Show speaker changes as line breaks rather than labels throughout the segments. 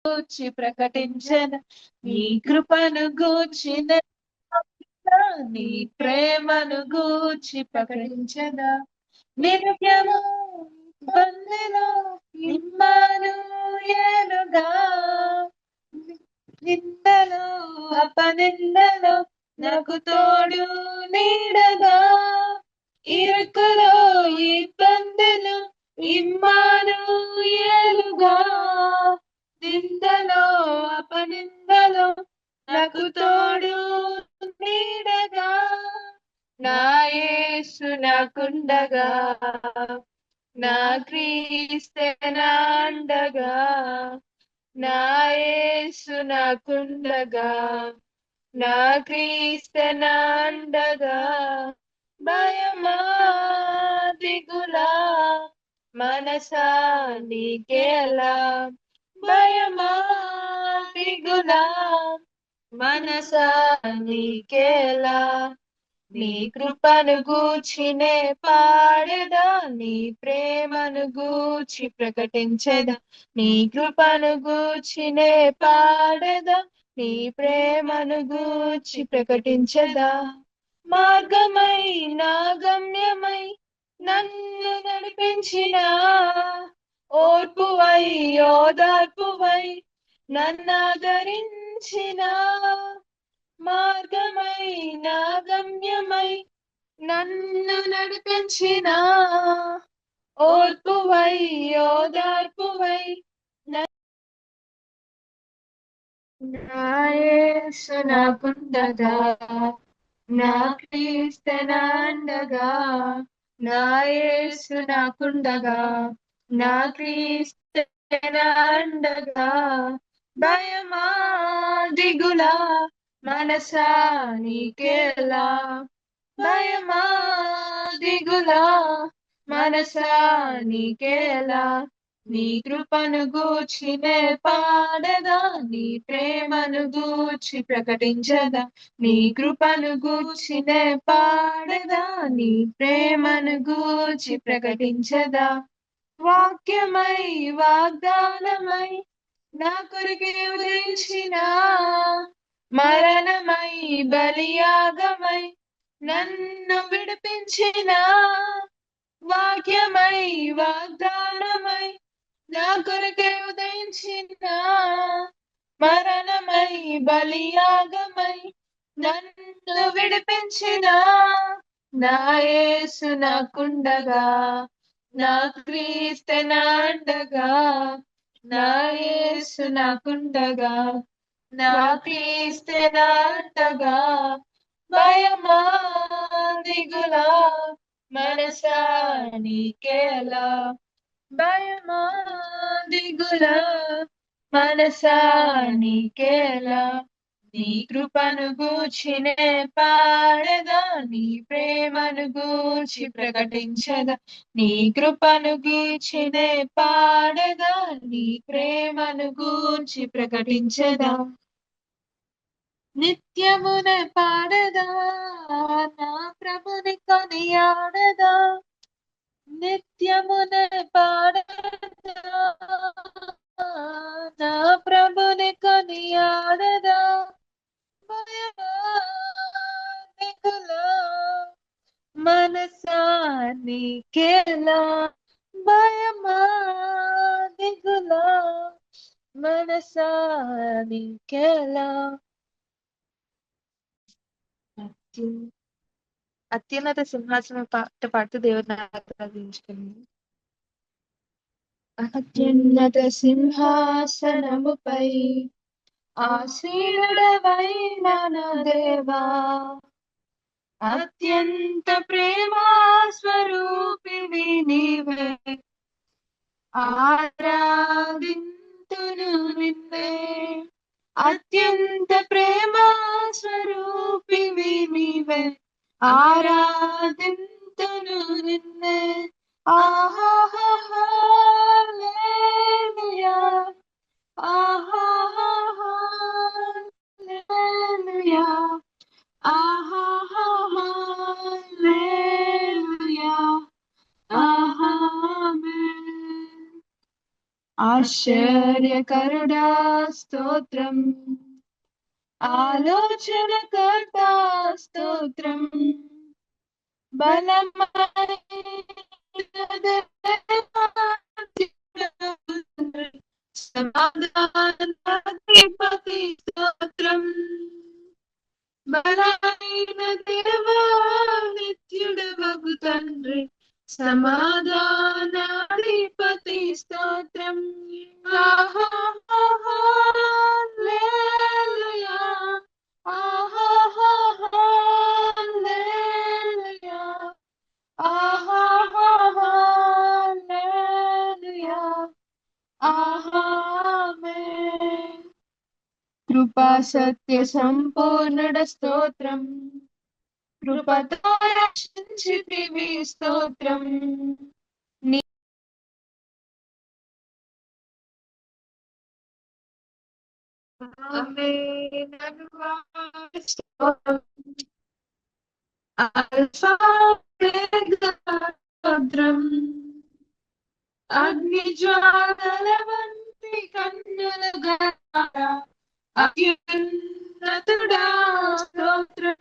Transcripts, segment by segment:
గూర్చి ప్రకటించద నీ కృపను గూర్చిన నీ ప్రేమను గూర్చి ప్రకటించదా నిత్యము బందెలో నిమ్మను ఏలుగా నిందలో అపనిందలో నాకు తోడు నీడగా ఇరుకులో ఇబ్బందులు ఇమ్మాను ఏలుగా నిందలో అపనిందలో నాకు తోడు నీడగా నా యేసు నాకుండగా నా క్రీస్తే నాండగా నా యేసు నాకుండగా నా క్రీస్తే నాండగా భయమా దిగులా మనసా నీకేలా భయమా దిగులా మనసా నీకేలా నీ కృపను గూర్చినే పాడేదా నీ ప్రేమను గూర్చి ప్రకటించేదా నీ కృపను గూర్చినే పాడేదా నీ ప్రేమను గూర్చి ప్రకటించదా మార్గమై నా గమ్యమై నన్ను నడిపించిన ఓర్పువై ఓదార్పువై నన్నాదరించిన మార్గమై నా గమ్యమై నన్ను నడిపించిన ఓర్పువై ఓదార్పువై నా యేసు నాకుండగా నా క్రీస్తు నాండగా నా యేసు నాకుండగా నా క్రీస్తు నాండగా భయమా దిగులా మనసా నీకేలా భయమా దిగులా మనసా నీకేలా నీ కృపను గూర్చినే పాడదా నీ ప్రేమను గూర్చి ప్రకటించదా నీ కృపను గూర్చినే పాడదా నీ ప్రేమను గూర్చి ప్రకటించదా వాక్యమై వాగ్దానమై నా కొరకే ఉదయించిన మరణమై బలియాగమై నన్ను విడిపించిన వాక్యమై వాగ్దానమై నా కొరకే ఉదయించిన మరణమై బలియాగమై నన్ను విడిపించిన నా యేసు నాకుండగా నా క్రీస్తు నాండగా నా యేసు నాకుండగా నా క్రీస్తు నాండగా భయమా దిగులా మనసా నీకేలా భయమా దిగులా మనసా నీకేలా నీ కృపను గూర్చినే పాడదా నీ ప్రేమను గూర్చి ప్రకటించదా నీ కృపను గూర్చినే పాడదా నీ ప్రేమను గూర్చి ప్రకటించదా నిత్యమునే పాడదా నా ప్రభుని కొనియాడదా నిత్యమునే పాడదా నా ప్రభుని కొనియాడదా భయమా దిగులా మనసా నీకేలా భయమా దిగులా మనసా నీకేలా అత్యున్నత సింహాసనం పాట పాడుతూ దేవుడిని ఆరాధించుకుంది అత్యున్నత సింహాసనముపై ఆసీనుడవైన నా దేవా అత్యంత ప్రేమా స్వరూపివి నీవే ఆరాధింతును నిన్నే అత్యంత ప్రేమా స్వరూపివి నీవే ఆరాధింతును నిన్నే ఆహాహల్లెలూయా ఆహాహల్లెలూయా ఆహాహల్లెలూయా ఆమేన్ ఆశ్చర్యకరుడా స్తోత్రం, ఆలోచనకర్త స్తోత్రం, సమాధానాధిపతి స్తోత్రం, బలమైన దేవా నిత్యుడవగు తండ్రి, సమాధానాధిపతి స్తోత్రం. హల్లెలూయా, హల్లెలూయా, హల్లెలూయా, ఆమేన్. కృపా సత్య సంపూర్ణుడ స్తోత్రం, కృపతో రక్షించితివి స్తోత్రం. ఆమేన్ అనువాద స్తోత్రం, ఆల్ఫా స్తోత్రం, అగ్ని జ్వాలల వంటి కన్నుల గల అత్యున్నతుడా స్తోత్రం,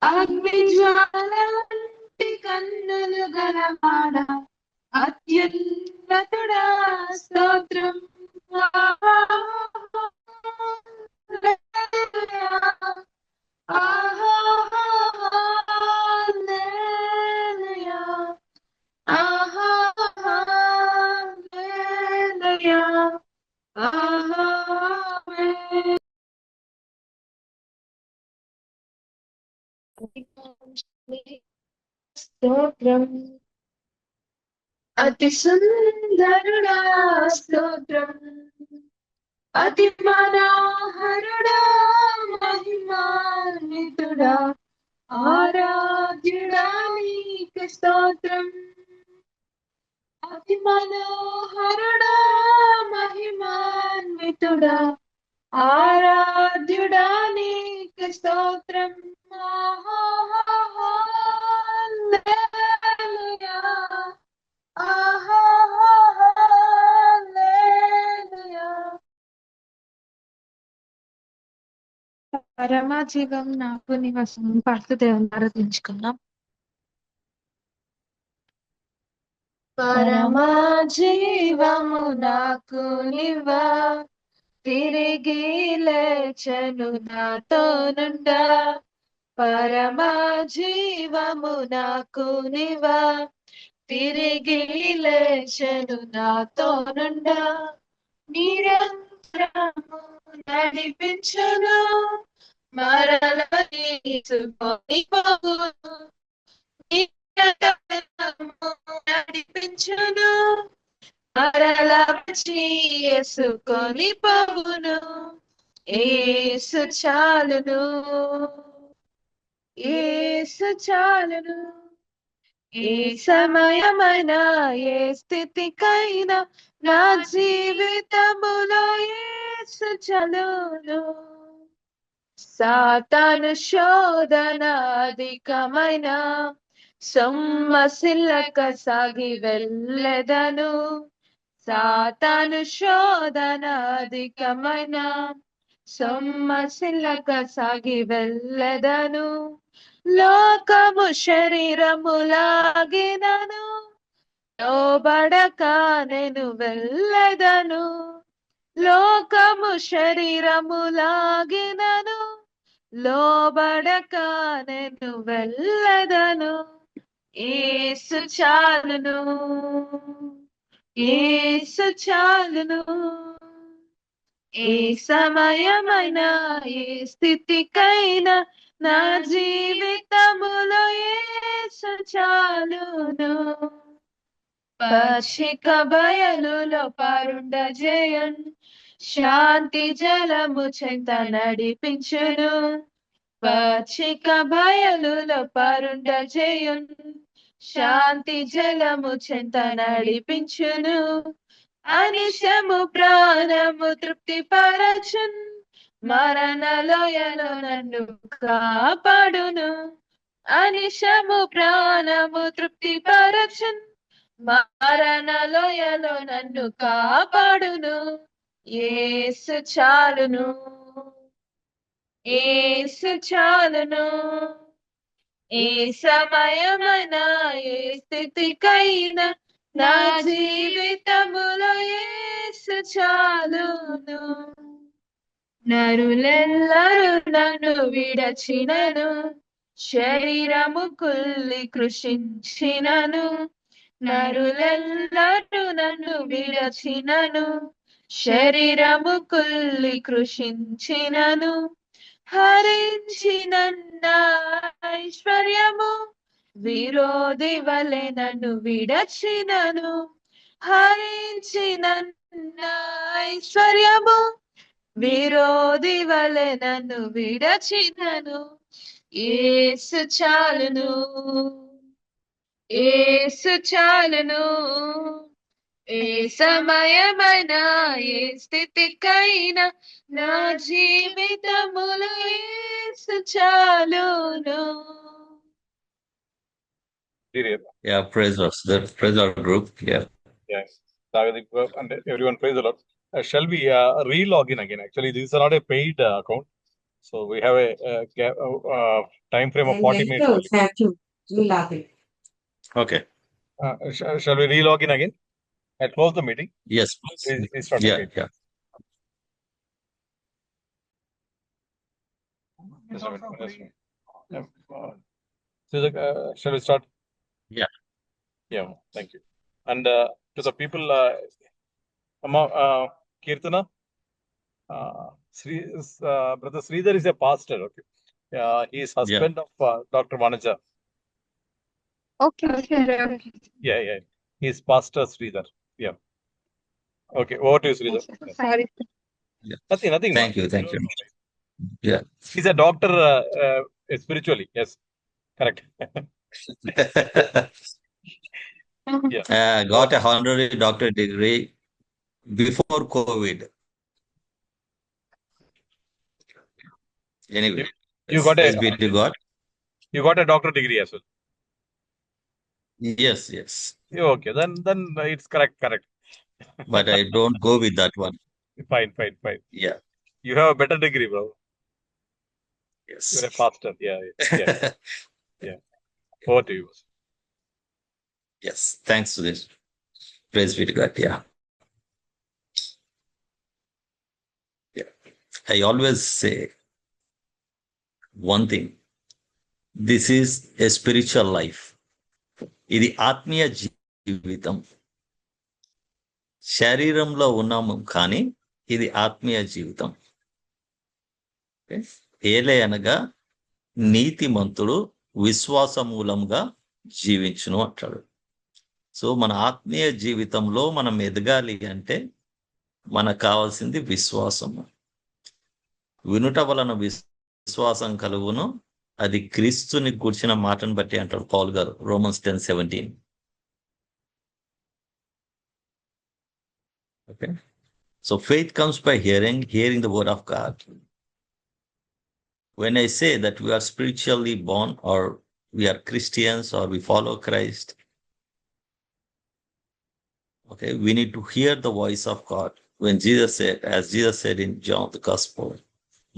అగ్ని జ్వాలల వంటి కన్నులు గలవాడ అత్యున్నతుడా స్తోత్రం. స్తోత్రం, అతి సుందరుడా స్తోత్రం, అతి మనోహరుడా మహిమాన్వితుడా ఆరాధ్యుడా నీకు స్తోత్రం, అతి మనోహరుడా మహిమాన్వితుడా ఆరాధ్యుడా నీకు స్తోత్రం. హల్లెలూయా, హల్లెలూయా. పరమజీవం నాకు నివసం పాడుతూ దేవుని ఆరాధించుకున్నాం. పరమజీవము నాకు నివా, తిరిగి లేచెను నాతో నుండా. పరమజీవము నాకు నివా, తిరిగి లేచెను నాతో నుండా. నిరంతరము నడిపించును, మరల తీసుకొని పోవును. నిరంతరము నడిపించును, మరల చేసుకొని పోవును. యేసు చాలును, యేసు చాలును. ఏ సమయమైనా ఏ స్థితికైనా నా జీవితములో యేసు చాలును. సాతాను శోధన అధికమైన సొమ్మసిల్లక సాగి వెళ్ళెదను. సాతాను శోధన అధికమైన సొమ్మసిల్లక సాగి వెళ్ళెదను. లోకము శరీరములాగినను లోబడక నేను వెళ్ళెదను. లోకము శరీరములాగినను లోబడక నేను వెళ్ళెదను. యేసు చాలును, యేసు చాలును. ఏ సమయమైనా ఏ స్థితికైనా నా జీవితములో యేసు చాలును. పచ్చిక బయలులో పరుండ జయన్ శాంతి జలము చెంత నడిపించును. పచ్చిక బయలులో పరుండ జయన్ శాంతి జలము చెంత నడిపించును. అనిశము ప్రాణము తృప్తి పరచున్, మరణ లోయలో నన్ను కాపాడును. అనిశము ప్రాణము తృప్తి పరచున్, మరణలోయలో నన్ను కాపాడును. యేసు చాలును, యేసు చాలును. ఏ సమయమైనా ఏ స్థితికైనా నా జీవితములో యేసు చాలును. నరులెల్లరూ నన్ను విడచినను, శరీరము కుల్లి కృషించినను. నరులెల్లరూ నన్ను విడచినను, శరీరము కుల్లి కృషించినను. హరించిన ఐశ్వర్యము విరోధి వలె నన్ను విడచినను. హరించిన ఐశ్వర్యము విరోధి వలె నన్ను విడచినను. యేసు చాలును, యేసు చాలును. ఏ సమయమైనా ఏ స్థితికైనా నా జీవితములో యేసు చాలును.
Yeah, praise Lord. Praise Lord group. Yeah.
Yes. And everyone praise the Lord. Shall we re-log in again? Actually, this is not a paid account. So we have a time frame of 40 minutes.
Okay.
Shall we re-log in again? I close the meeting.
Yes.
Please start
Yeah.
again.
Yeah.
Shall we start?
Yeah.
Yeah. Thank you. And to the people, Kirtana, Brother Sridhar is a pastor. Okay. He is husband of Dr. Vanaja.
Okay.
Yeah. He is Pastor Sridhar. Yeah. Okay. Over to you, Sridhar.
Sorry.
Yeah.
Nothing.
Thank you. Yeah.
He's a doctor spiritually. Yes. Correct. Yeah.
Got a honorary doctorate degree before COVID. Anyway,
You got a doctorate degree as well.
Yes.
Okay, then it's correct.
But I don't go with that one.
Fine.
Yeah.
You have a better degree, bro.
Yes.
You're a pastor. Yeah. Over to you.
Yes. Thanks to this. Praise be to God. Yeah. I always say one thing. This is a spiritual life. ఇది ఆత్మీయ జీవితం. శరీరంలో ఉన్నాము కానీ ఇది ఆత్మీయ జీవితం. ఏలే అనగా నీతిమంతుడు విశ్వాస మూలంగా జీవించును అంటాడు. సో మన ఆత్మీయ జీవితంలో మనం ఎదగాలి అంటే మనకు కావాల్సింది విశ్వాసము. వినుట వలన విశ్వాసం కలుగును, అది క్రీస్తుని కూర్చిన మాటను బట్టి అంటాడు పౌల్ గారు, Romans 10:17. Okay. So faith comes by hearing the word of God. When I say that we are spiritually born, or we are Christians, or we follow Christ, okay, we need to hear the voice of God. When as Jesus said in John the Gospel,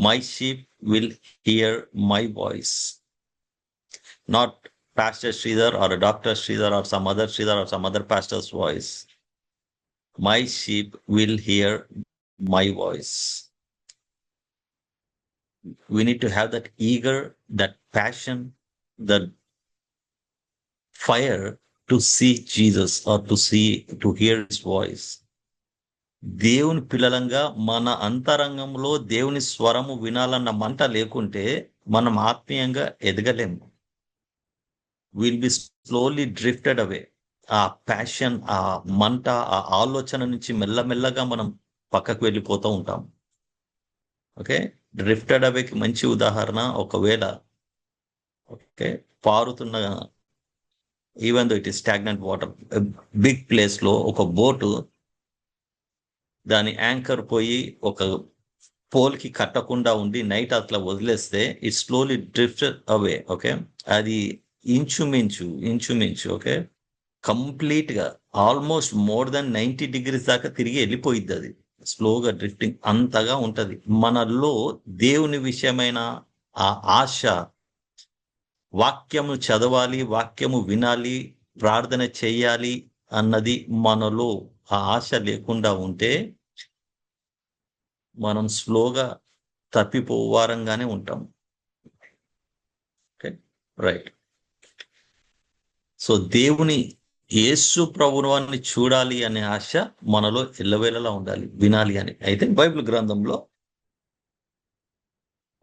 my sheep will hear my voice. Not Pastor Sridhar or a Dr. Sridhar or some other Sridhar or some other pastor's voice. My sheep will hear my voice. We need to have that eager, that passion, that fire to see Jesus or to hear his voice. దేవుని పిల్లలంగా మన అంతరంగంలో దేవుని స్వరము వినాలన్న మంట లేకుంటే మనం ఆత్మీయంగా ఎదగలేము. Will be slowly drifted అవే. ఆ ప్యాషన్, ఆ మంట, ఆ ఆలోచన నుంచి మెల్లమెల్లగా మనం పక్కకు వెళ్ళిపోతూ ఉంటాం. ఓకే, డ్రిఫ్టెడ్ అవేకి మంచి ఉదాహరణ, ఒకవేళ పారుతున్న, even though it is stagnant water, big place లో ఒక బోటు దాని యాంకర్ పోయి ఒక పోల్ కి కట్టకుండా ఉండి నైట్ అట్లా వదిలేస్తే it slowly drift away. Okay, అది ఇంచుమించు ఓకే కంప్లీట్ గా ఆల్మోస్ట్ మోర్ దెన్ 90 degrees దాకా తిరిగి వెళ్ళిపోయిద్ది. అది స్లోగా డ్రిఫ్టింగ్ అంతగా ఉంటది. మనలో దేవుని విషయమైన ఆ ఆశ, వాక్యము చదవాలి, వాక్యము వినాలి, ప్రార్థన చేయాలి అన్నది మనలో ఆ ఆశ లేకుండా ఉంటే మనం స్లోగా తప్పిపోవారంగానే ఉంటాం. Okay, right. సో దేవుని యేసు ప్రభువాన్ని చూడాలి అనే ఆశ మనలో ఎల్లవేళలా ఉండాలి, వినాలి అని. అయితే బైబిల్ గ్రంథంలో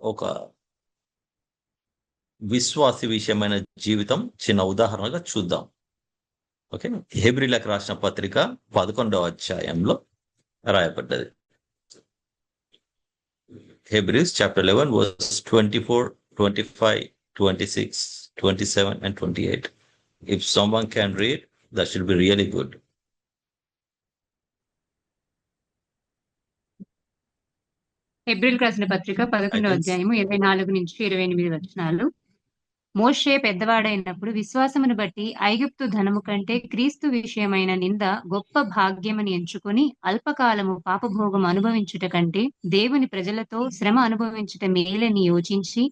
ఒక విశ్వాసి విషయమైన జీవితం చిన్న ఉదాహరణగా చూద్దాం. ఓకే, హెబ్రీలకు రాసిన పత్రిక 11వ అధ్యాయంలో రాయబడ్డది. Hebrews chapter 11 verse 24, 25, 26, 27 and 28. If someone can read, that should be really good.
హెబ్రీయులకు రాసిన పత్రిక 11వ అధ్యాయము 24 నుంచి 28 వచనాలు. మోషే పెద్దవాడైనప్పుడు విశ్వాసమును బట్టి ఐగుప్తు ధనము కంటే క్రీస్తు విషయమైన నింద గొప్ప భాగ్యమని ఎంచుకొని అల్పకాలము పాపభోగం అనుభవించుట కంటే దేవుని ప్రజలతో శ్రమ అనుభవించుట మేలని యోచించి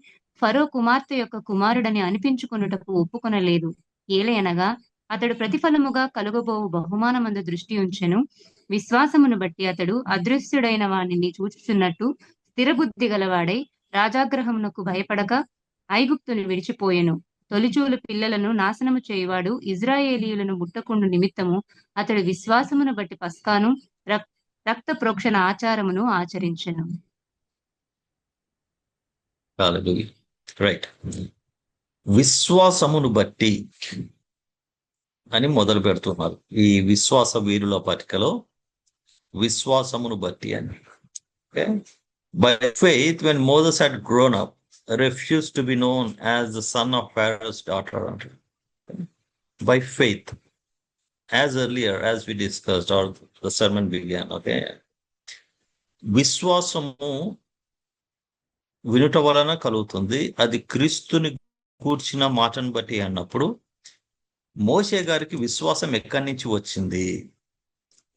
ఫరో కుమార్తె యొక్క కుమారుడని అనిపించుకొనుటకు ఒప్పుకొనలేదు. ఏలయనగా అతడు ప్రతిఫలముగా కలుగబోవు బహుమానమందు దృష్టి ఉంచెను. విశ్వాసమును బట్టి అతడు అదృశ్యుడైన వానిని చూచుచున్నట్టు స్థిరబుద్ధి గలవాడై రాజాగ్రహమునకు భయపడక ఐగుప్తును విడిచిపోయెను. తొలిచూలు పిల్లలను నాశనము చేయువాడు ఇజ్రాయేలీయులను ముట్టకుండు నిమిత్తము అతడు విశ్వాసమును బట్టి పస్కాను రక్త ప్రోక్షణ ఆచారమును ఆచరించెను.
రైట్. విశ్వాసమును బట్టి అని మొదలు పెడుతున్నారు ఈ విశ్వాస వీరుల పట్టికలో. విశ్వాసమును బట్టి అని. By faith, when Moses had grown up, refused to be known as the son of Pharaoh's daughter. By faith, as earlier as we discussed, or the sermon began. Okay, విశ్వాసము వినుట వలన కలుగుతుంది, అది క్రీస్తుని కూర్చిన మాటను బట్టి అన్నప్పుడు మోషే గారికి విశ్వాసం ఎక్కడి నుంచి వచ్చింది,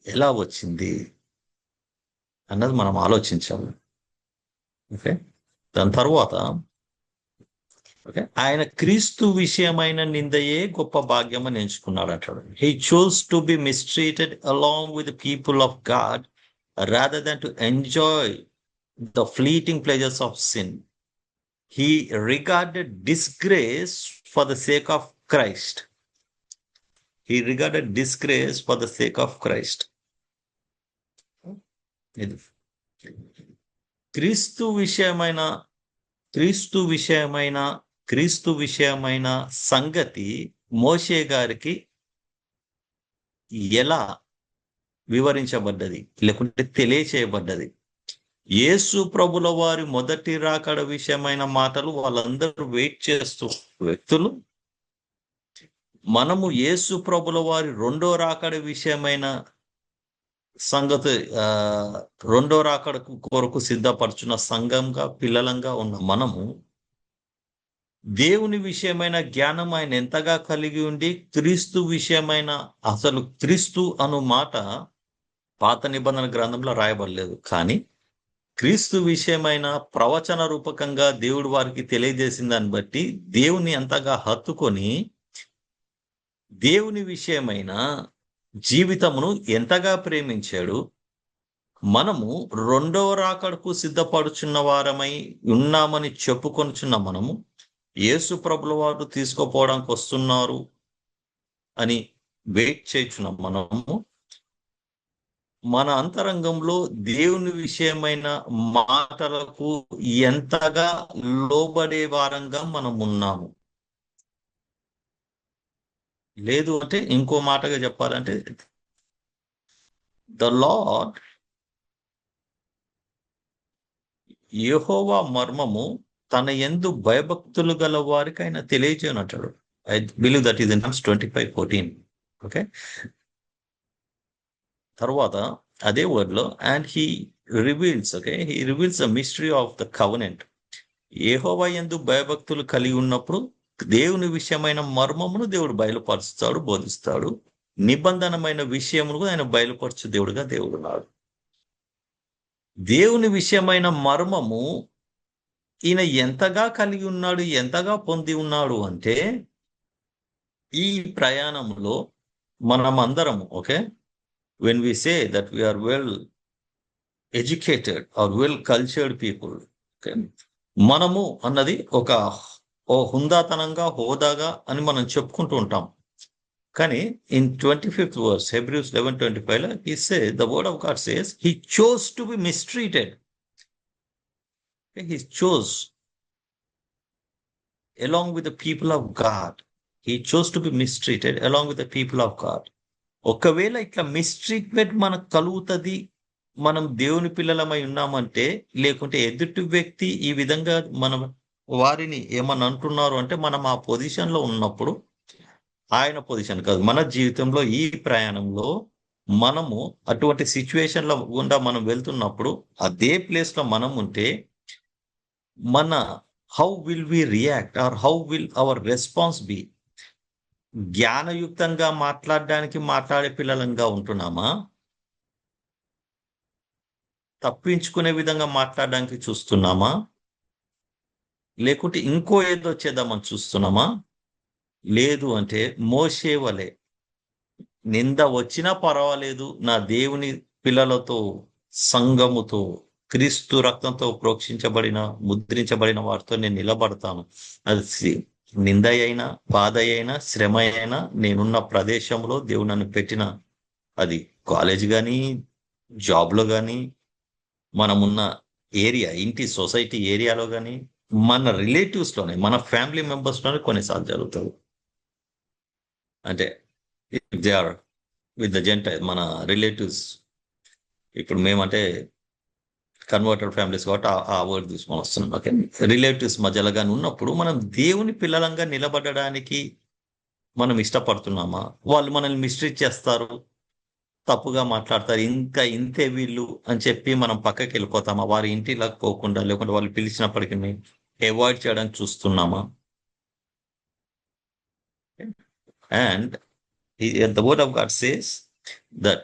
ఎలా వచ్చింది అన్నది మనం ఆలోచించాము. ఓకే, దాని తర్వాత ఆయన క్రీస్తు విషయమైన నిందయే గొప్ప భాగ్యం అని ఎంచుకున్నాడు అంటాడు. He chose to be mistreated along with the people of God rather than to enjoy the fleeting pleasures of sin. He regarded disgrace for the sake of Christ. He regarded disgrace for the sake of Christ. క్రీస్తు విషయమైన సంగతి మోషే గారికి ఎలా వివరించబడ్డది, లేకుంటే తెలియచేయబడ్డది? యేసు ప్రభుల వారి మొదటి రాకడ విషయమైన మాటలు వాళ్ళందరూ వెయిట్ చేస్తూ వ్యక్తులు, మనము యేసు ప్రభుల వారి రెండో రాకడ విషయమైన సంగతి, రెండో రాకడ కొరకు సిద్ధపరచున్న సంఘంగా పిల్లలంగా ఉన్న మనము దేవుని విషయమైన జ్ఞానం ఆయన ఎంతగా కలిగి ఉండి క్రీస్తు విషయమైన, అసలు క్రీస్తు అను మాట పాత నిబంధన గ్రంథంలో రాయబడలేదు, కానీ క్రీస్తు విషయమైన ప్రవచన రూపకంగా దేవుడు వారికి తెలియజేసిన దాన్ని బట్టి దేవుని ఎంతగా హత్తుకొని దేవుని విషయమైన జీవితమును ఎంతగా ప్రేమించాడు. మనము రెండవ రాకడకు సిద్ధపడుచున్న వారమై ఉన్నామని చెప్పుకొనుచున్న మనము యేసు ప్రభుల వారు తీసుకుపోవడానికి వస్తున్నారు అని వెయిట్ చేయుచున్నాం. మనము మన అంతరంగంలో దేవుని విషయమైన మాటలకు ఎంతగా లోబడే వారంగా మనం ఉన్నాము. లేదు అంటే ఇంకో మాటగా చెప్పాలంటే, ద లార్డ్, యెహోవా మర్మము తన యందు భయభక్తులు గల వారికి ఆయన తెలియజేయనంటాడు. I believe that is in Numbers 25:14. Okay, తర్వాత అదే వర్డ్ లో and he reveals the mystery of the covenant. యెహోవా యందు భయభక్తులు కలిగి ఉన్నప్పుడు దేవుని విషయమైన మర్మమును దేవుడు బయలుపరుస్తాడు, బోధిస్తాడు. నిబంధనమైన విషయమును ఆయన బయలుపరచు దేవుడుగా దేవుడున్నాడు. దేవుని విషయమైన మర్మము ఈయన ఎంతగా కలిగి ఉన్నాడు, ఎంతగా పొంది ఉన్నాడు అంటే, ఈ ప్రయాణంలో మనం అందరము, okay, when we say that we are well educated or well cultured people, okay, మనము అన్నది ఓ హుందాతనంగా, హోదాగా అని మనం చెప్పుకుంటూ ఉంటాం. కానీ in 25th verse, Hebrews 11:25, he says, the word of God says, he chose to be mistreated. Okay, he chose along with the people of God. He chose to be mistreated along with the people of God. ఒకవేళ ఇట్లా మిస్ట్రీట్మెంట్ మనకు కలుగుతుంది, మనం దేవుని పిల్లలమై ఉన్నామంటే, లేకుంటే ఎదుటి వ్యక్తి ఈ విధంగా మనం వారిని ఏమని అంటున్నారు అంటే, మనం ఆ పొజిషన్ లో ఉన్నప్పుడు, ఆయన పొజిషన్ కాదు, మన జీవితంలో ఈ ప్రయాణంలో మనము అటువంటి సిచ్యువేషన్ లో గుండా మనం వెళ్తున్నప్పుడు, అదే ప్లేస్ లో మనం ఉంటే, how will we react or how will our response be? జ్ఞానయుక్తంగా మాట్లాడే పిల్లలంగా ఉంటున్నామా, తప్పించుకునే విధంగా మాట్లాడడానికి చూస్తున్నామా, లేకుంటే ఇంకో ఏదో చేద్దామని చూస్తున్నామా? లేదు అంటే మోషే వలె నింద వచ్చినా పర్వాలేదు, నా దేవుని పిల్లలతో, సంఘముతో, క్రీస్తు రక్తంతో ప్రోక్షించబడిన, ముద్రించబడిన వారితో నేను నిలబడతాను. అది నింద అయినా, బాధ అయినా, శ్రమ అయినా, నేనున్న ప్రదేశంలో దేవుడు నన్ను పెట్టిన, అది కాలేజ్ కానీ, జాబ్లో కానీ, మనమున్న ఏరియా, ఇంటి సొసైటీ ఏరియాలో కానీ, మన రిలేటివ్స్లోనే, మన ఫ్యామిలీ మెంబర్స్లోనే కొన్నిసార్లు జరుగుతుంది. అంటే they are with the gentile, మన రిలేటివ్స్. ఇప్పుడు మేమంటే కన్వర్టెడ్ ఫ్యామిలీస్ కాబట్టి ఆ వర్డ్ తీసుకొని వస్తున్నాం. ఓకే, రిలేటివ్స్ మధ్యలో కానీ ఉన్నప్పుడు మనం దేవుని పిల్లలంగా నిలబడడానికి మనం ఇష్టపడుతున్నామా? వాళ్ళు మనల్ని మిస్ట్రీట్ చేస్తారు, తప్పుగా మాట్లాడతారు, ఇంకా ఇంతే వీళ్ళు అని చెప్పి మనం పక్కకి వెళ్ళిపోతామా? వారి ఇంటిలోకి పోకుండా, లేకుంటే వాళ్ళు పిలిచినప్పటికీ అవాయిడ్ చేయడానికి చూస్తున్నామా? And the word of God says that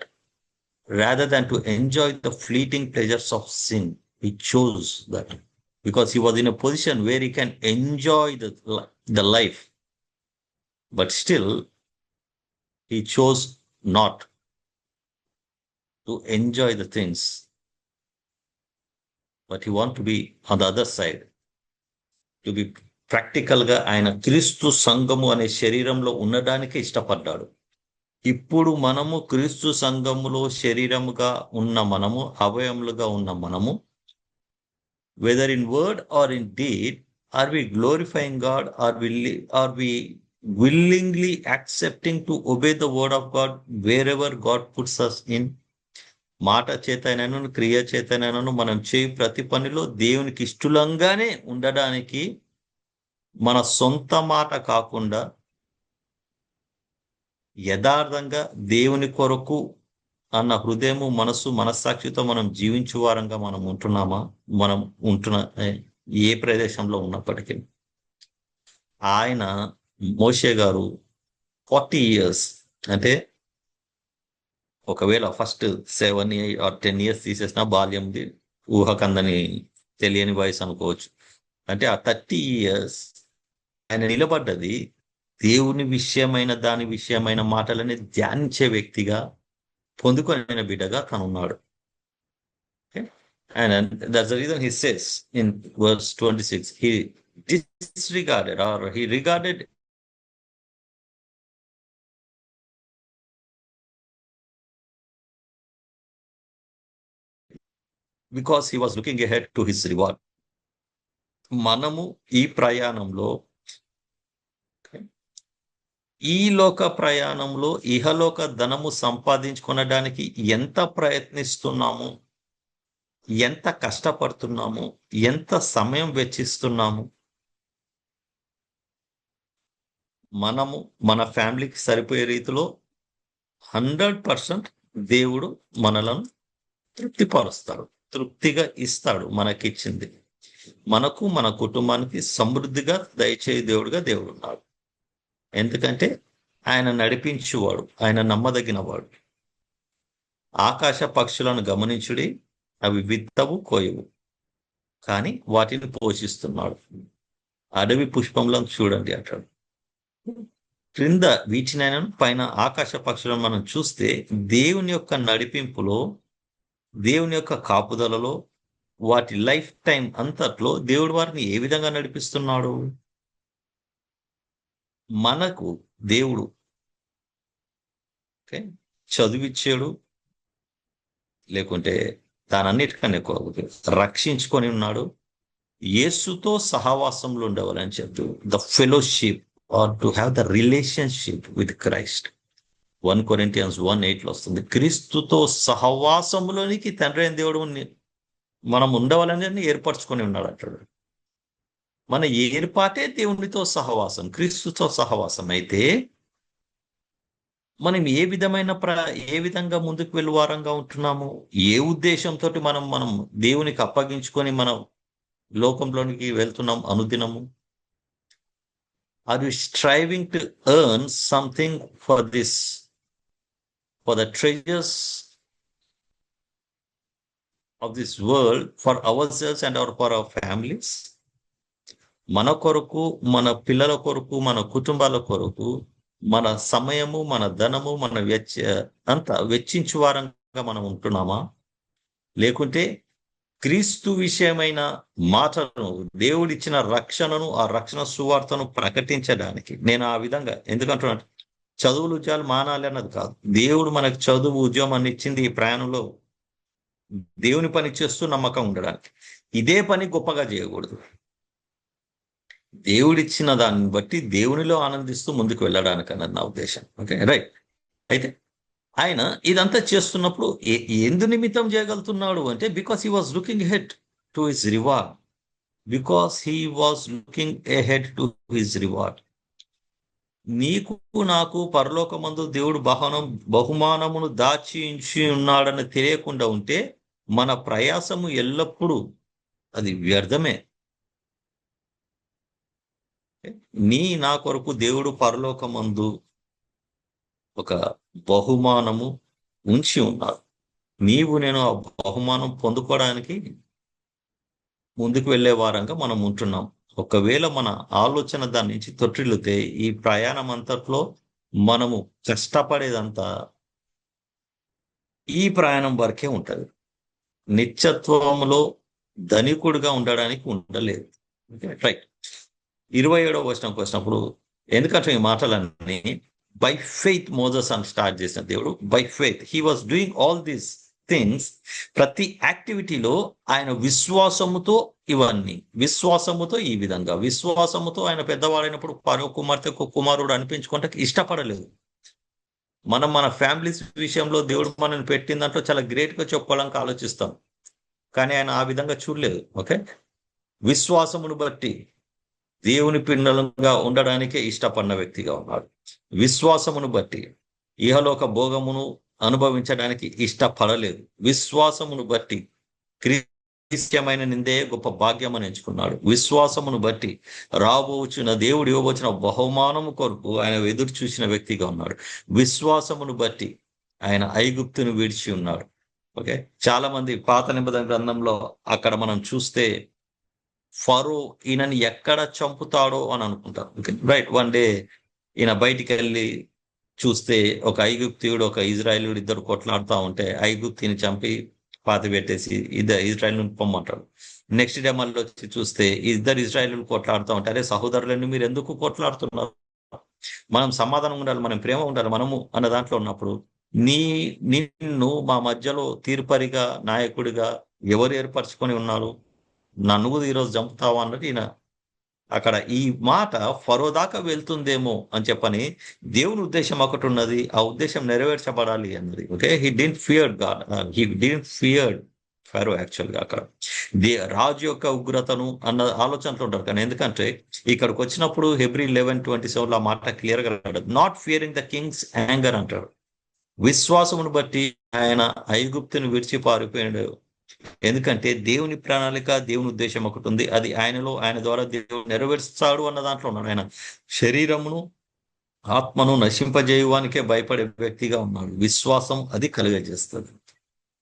rather than to enjoy the fleeting pleasures of sin, he chose that, because he was in a position where he can enjoy the life, but still he chose not to enjoy the things, but he want to be on the other side, to be practical గా ఆయన క్రీస్తు సంఘము అనే శరీరంలో ఉండడానికి ఇష్టపడ్డాడు. ఇప్పుడు మనము క్రీస్తు సంఘములో శరీరముగా ఉన్న మనము, అవయములుగా ఉన్న మనము, whether in word or in deed, are we glorifying God, are we willingly accepting to obey the word of God wherever God puts us in? మాట చేతనైనను, క్రియ చేతనైనను, మనం చేయి ప్రతి పనిలో దేవునికి ఇష్టలంగానే ఉండడానికి, మన సొంత మాట కాకుండా యథార్థంగా దేవుని కొరకు అన్న హృదయము, మనస్సు, మనస్సాక్షితో మనం జీవించు వారంగా మనం ఉంటున్నామా? మనం ఉంటున్న ఏ ప్రదేశంలో ఉన్నప్పటికీ. ఆయన మోషే గారు 40 years, అంటే ఒకవేళ ఫస్ట్ 7 or 10 years తీసేసిన బాల్యంది, ఊహకందని తెలియని వయసు అనుకోవచ్చు. అంటే ఆ 30 years ఆయన నిలబడ్డది దేవుని విషయమైన, దాని విషయమైన మాటలని ధ్యానించే వ్యక్తిగా, పొందుకొనిన బిడ్డగా తనున్నాడు. And that's the reason he says in verse 26, he disregarded, or he regarded because he was looking ahead to his reward. మనము ఈ ప్రయాణంలో, ఈ లోక ప్రయాణంలో ఇహలోక ధనము సంపాదించుకొనడానికి ఎంత ప్రయత్నిస్తున్నాము, ఎంత కష్టపడుతున్నాము, ఎంత సమయం వెచ్చిస్తున్నాము, మనము మన ఫ్యామిలీకి సరిపోయే రీతిలో 100% దేవుడు మనలను తృప్తిపరుస్తాడు, తృప్తిగా ఇస్తాడు మనకిచ్చింది. మనకు మన కుటుంబానికి సమృద్ధిగా దయచేయ దేవుడు ఉన్నాడు. ఎందుకంటే ఆయన నడిపించువాడు, ఆయన నమ్మదగినవాడు. ఆకాశ పక్షులను గమనించుడి, అవి విత్తవు కోయవు, కానీ వాటిని పోషిస్తున్నాడు. అడవి పుష్పంలను చూడండి అంటాడు. క్రింద వీటినైనా పైన ఆకాశ పక్షులను మనం చూస్తే దేవుని యొక్క నడిపింపులో, దేవుని యొక్క కాపుదలలో, వాటి లైఫ్ టైం అంతట్లో దేవుడు వారిని ఏ విధంగా నడిపిస్తున్నాడు? మనకు దేవుడు చదువిచ్చాడు, లేకుంటే దానన్నిటికన్నా ఎక్కువ రక్షించుకొని ఉన్నాడు. యేసుతో సహవాసంలో ఉండవాలని చెప్తూ the fellowship or to have the relationship with Christ. 1 Corinthians 1:8 వస్తుంది. క్రీస్తుతో సహవాసంలోనికి తండ్రి అయిన దేవుడు మనం ఉండవాలని ఏర్పరచుకొని ఉన్నాడు అంటాడు. మన ఏర్పాటే దేవునితో సహవాసం, క్రీస్తుతో సహవాసం. అయితే మనం ఏ విధంగా ముందుకు వెళ్ళే వారంగా ఉంటున్నాము? ఏ ఉద్దేశంతో మనం దేవునికి అప్పగించుకొని మనం లోకంలోనికి వెళ్తున్నాం అనుదినము? Are you striving to earn something for the treasures of this world for our selves and for our families? మన కొరకు, మన పిల్లల కొరకు, మన కుటుంబాల కొరకు మన సమయము, మన ధనము, మన అంతా వెచ్చించు వారంగా మనం ఉంటున్నామా? లేకుంటే క్రీస్తు విషయమైన మాటలను, దేవుడిచ్చిన రక్షణను, ఆ రక్షణ సువార్తను ప్రకటించడానికి నేను ఆ విధంగా ఎందుకంటున్నా, చదువులు ఉద్యోగాలు మానాలి అన్నది కాదు. దేవుడు మనకు చదువు ఉద్యోగం ఇచ్చింది ఈ ప్రయాణంలో దేవుని పని చేస్తూ నమ్మకం ఉండడానికి. ఇదే పని గొప్పగా చేయకూడదు. దేవుడిచ్చిన దాన్ని బట్టి దేవునిలో ఆనందిస్తూ ముందుకు వెళ్ళడానికి అన్నది నా ఉద్దేశం. Okay, right. అయితే ఆయన ఇదంతా చేస్తున్నప్పుడు ఎందు నిమిత్తం చేయగలుగుతున్నాడు అంటే because he was looking head to his reward. Because he was looking ahead to his reward. నీకు నాకు పరలోకమందు దేవుడు బహుమానమును దాచి ఉన్నాడని తెలియకుండా ఉంటే మన ప్రయాసము ఎల్లప్పుడూ అది వ్యర్థమే. నా కొరకు దేవుడు పరలోకమందు ఒక బహుమానము ఉంచి ఉన్నాడు. నేను ఆ బహుమానం పొందుకోవడానికి ముందుకు వెళ్ళే వారంగా మనం ఉంటున్నాం. ఒకవేళ మన ఆలోచన దాని నుంచి తొట్టిల్లితే ఈ ప్రయాణం అంతట్లో మనము కష్టపడేదంతా ఈ ప్రయాణం వరకే ఉంటది. నిత్యత్వంలో ధనికుడిగా ఉండడానికి ఉండలేదు. రైట్. 27వ వచనంకి వచ్చినప్పుడు, ఎందుకంటే ఈ మాటలన్నీ బై ఫెయిత్ మోజెస్ అని స్టార్ట్ చేసిన దేవుడు. By faith he was doing all these things. ప్రతి యాక్టివిటీలో ఆయన విశ్వాసముతో విశ్వాసముతో ఈ విధంగా విశ్వాసముతో ఆయన పెద్దవాడైనప్పుడు పరో కుమార్తె కుమారుడు అనిపించుకుంటే ఇష్టపడలేదు. మన ఫ్యామిలీస్ విషయంలో దేవుడు మనల్ని పెట్టిన దాంట్లో చాలా గ్రేట్ గా చెప్పుకోవడానికి ఆలోచిస్తాం, కానీ ఆయన ఆ విధంగా చూడలేదు. ఓకే, విశ్వాసమును బట్టి దేవుని పిల్లలుగా ఉండడానికే ఇష్టపడిన వ్యక్తిగా ఉన్నాడు. విశ్వాసమును బట్టి ఇహలోక భోగమును అనుభవించడానికి ఇష్టపడలేదు. విశ్వాసమును బట్టి క్రీస్తుమైన నిందే గొప్ప భాగ్యం అని ఎంచుకున్నాడు. విశ్వాసమును బట్టి రాబోచున్న దేవుడు ఇవ్వబోచిన బహుమానము కొరకు ఆయన ఎదురు చూసిన వ్యక్తిగా ఉన్నాడు. విశ్వాసమును బట్టి ఆయన ఐగుప్తును విడిచి ఉన్నాడు. ఓకే, చాలా మంది పాత నిబంధన గ్రంథంలో అక్కడ మనం చూస్తే ఫరో ఈయనని ఎక్కడ చంపుతాడో అని అనుకుంటారు. రైట్. వన్ డే ఈయన బయటికి వెళ్ళి చూస్తే ఒక ఐగుప్తీయుడు, ఒక ఇజ్రాయేలుడు ఇద్దరు కొట్లాడుతూ ఉంటే ఐగుప్తిని చంపి పాతి పెట్టేసి ఇజ్రాయేల్ పొమ్మంటాడు. నెక్స్ట్ డే మళ్ళీ వచ్చి చూస్తే ఇద్దరు ఇజ్రాయేలు కొట్లాడుతూ ఉంటారు. అరే సహోదరులని మీరు ఎందుకు కొట్లాడుతున్నారు? మనం సమాధానం ఉండాలి, మనం ప్రేమ ఉండాలి మనము అన్న దాంట్లో ఉన్నప్పుడు నిన్ను మా మధ్యలో తీర్పరిగా నాయకుడిగా ఎవరు ఏర్పరచుకొని ఉన్నారు? నన్ను ఈరోజు చంపుతావా అన్నది ఈయన అక్కడ ఈ మాట ఫరో దాకా వెళ్తుందేమో అని చెప్పని దేవుని ఉద్దేశం ఒకటి ఉన్నది, ఆ ఉద్దేశం నెరవేర్చబడాలి అన్నది. Okay, he didn't fear God, he didn't fear Pharaoh. యాక్చువల్గా అక్కడ రాజు యొక్క ఉగ్రతను అన్న ఆలోచనలు ఉంటారు. కానీ ఎందుకంటే ఇక్కడికి వచ్చినప్పుడు హెబ్రీ 11:27 ఆ మాట క్లియర్ గా అంటాడు, not Fearing the Kings anger అంటాడు. విశ్వాసమును బట్టి ఆయన ఐగుప్తుని విడిచి పారిపోయాడు. ఎందుకంటే దేవుని ప్రణాళిక, దేవుని ఉద్దేశం ఒకటి ఉంది. అది ఆయనలో, ఆయన ద్వారా దేవుడు నెరవేరుస్తాడు అన్న దాంట్లో ఉన్నాడు. ఆయన శరీరమును ఆత్మను నశింపజేయడానికే భయపడే వ్యక్తిగా ఉన్నాడు. విశ్వాసం అది కలుగజేస్తుంది.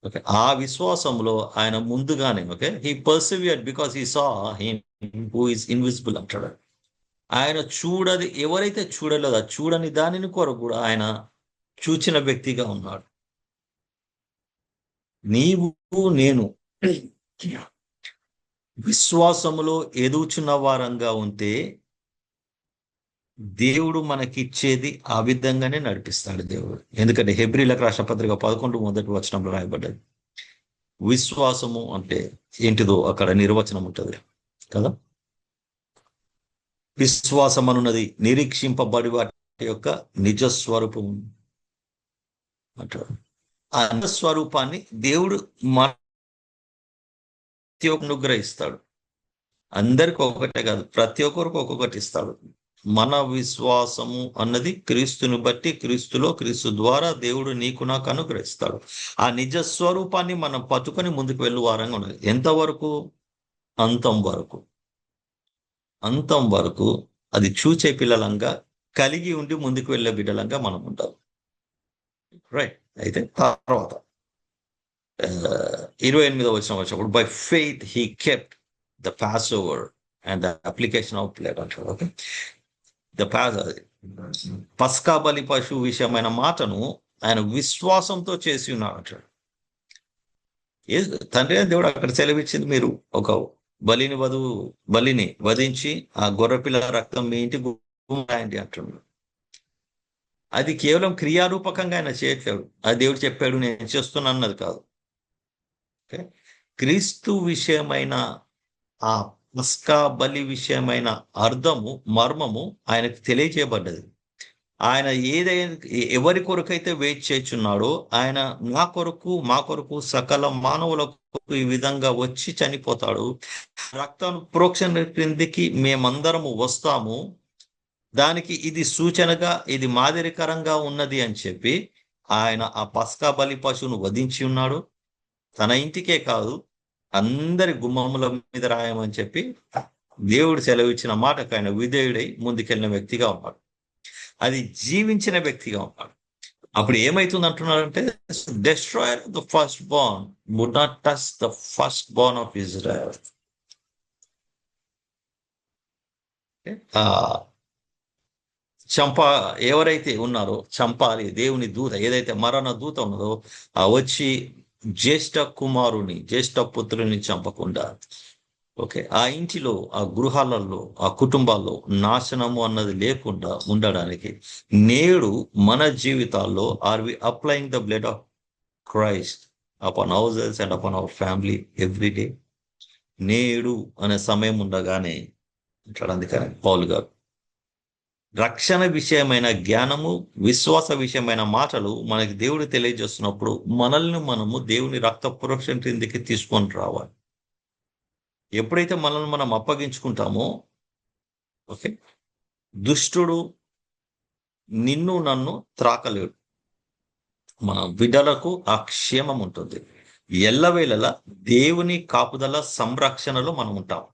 ఓకే, ఆ విశ్వాసంలో ఆయన ముందుగానే he persevered because he saw him who is invisible అంటాడు. ఆయన చూడది, ఎవరైతే చూడలేదో చూడని దానిని కొరకు కూడా ఆయన చూచిన వ్యక్తిగా ఉన్నాడు. నీవు నేను విశ్వాసములో ఎదుగుచున్న వారంగా ఉంటే దేవుడు మనకిచ్చేది ఆ విధంగానే నడిపిస్తాడు దేవుడు. ఎందుకంటే హెబ్రీలకు రాసిన పత్రిక 11 మొదటి వచనంలో రాయబడ్డది. విశ్వాసము అంటే ఏంటిదో అక్కడ నిర్వచనం ఉంటుంది కదా. విశ్వాసం అనున్నది నిరీక్షింపబడి వాటి యొక్క నిజస్వరూపం అంటారు. ఆ నిజస్వరూపాన్ని దేవుడు ప్రతి ఒక్క అనుగ్రహిస్తాడు. అందరికి ఒకటే కాదు, ప్రతి ఒక్కరికి ఒక్కొక్కటి ఇస్తాడు. మన విశ్వాసము అన్నది క్రీస్తుని బట్టి, క్రీస్తులో, క్రీస్తు ద్వారా దేవుడు నీకు నాకు అనుగ్రహిస్తాడు. ఆ నిజ స్వరూపాన్ని మనం పట్టుకొని ముందుకు వెళ్ళే వారంగా ఉన్నది. ఎంతవరకు? అంతం వరకు. అంతం వరకు అది చూచే పిల్లలంగా, కలిగి ఉండి ముందుకు వెళ్ళే బిడ్డలంగా మనం ఉంటాం. రైట్. అయితే తర్వాత 28వ వచనం వచ్చినప్పుడు by faith he kept the pass over and the application of blood అంటాడు. ఓకే, పస్కా బలి పశువు విషయమైన మాటను ఆయన విశ్వాసంతో చేసి ఉన్నాడు అంటాడు. తండ్రి దేవుడు అక్కడ సెలవిచ్చింది, మీరు ఒక బలిని వధించి ఆ గొర్రెపిల్ల రక్తం మీ ఇంటి గుమ్మాయండి అంటున్నాడు. అది కేవలం క్రియారూపకంగా ఆయన చేయట్లేడు. అది దేవుడు చెప్పాడు నేను చేస్తున్నా అన్నది కాదు. ఓకే, క్రీస్తు విషయమైన ఆ పస్కా బలి విషయమైన అర్థము, మర్మము ఆయనకు తెలియజేయబడ్డది. ఆయన ఎవరి కొరకైతే వెయిట్ చేస్తున్నాడో ఆయన మా కొరకు సకల మానవుల కొరకు ఈ విధంగా వచ్చి చనిపోతాడు. రక్తం ప్రోక్షణ క్రిందికి మేమందరము వస్తాము, దానికి ఇది సూచనగా, ఇది మాదిరికరంగా ఉన్నది అని చెప్పి ఆయన ఆ పస్కా బలి పశువును వధించి ఉన్నాడు. తన ఇంటికే కాదు అందరి గుమ్మముల మీద రాయమని చెప్పి దేవుడు సెలవిచ్చిన మాటకు ఆయన విధేయుడై ముందుకెళ్ళిన వ్యక్తిగా ఉన్నాడు. అది జీవించిన వ్యక్తిగా ఉన్నాడు. అప్పుడు ఏమైతుంది అంటున్నాడంటే, destroyer the first born would not touch the first born of Israel. ఎవరైతే ఉన్నారో చంపాలి, దేవుని దూత ఏదైతే మరణ దూత ఉన్నదో వచ్చి జ్యేష్ఠ పుత్రుని చంపకుండా, ఓకే, ఆ ఇంటిలో, ఆ గృహాలలో, ఆ కుటుంబాల్లో నాశనము అన్నది లేకుండా ఉండడానికి నేడు మన జీవితాల్లో are we applying the blood of Christ upon houses and upon our family every day. నేడు అనే సమయం ఉండగానే అంటాడు. అందుకని పౌలు గారు రక్షణ విషయమైన జ్ఞానము, విశ్వాస విషయమైన మాటలు మనకి దేవుడు తెలియజేస్తున్నప్పుడు మనల్ని మనము దేవుని రక్త పురోక్షణ క్రిందికి తీసుకొని రావాలి. ఎప్పుడైతే మనల్ని మనం అప్పగించుకుంటామో, ఓకే, దుష్టుడు నిన్ను నన్ను త్రాకలేడు. మన బిడ్డలకు ఆ క్షేమం ఉంటుంది. ఎల్లవేళలా దేవుని కాపుదల సంరక్షణలో మనం ఉంటాం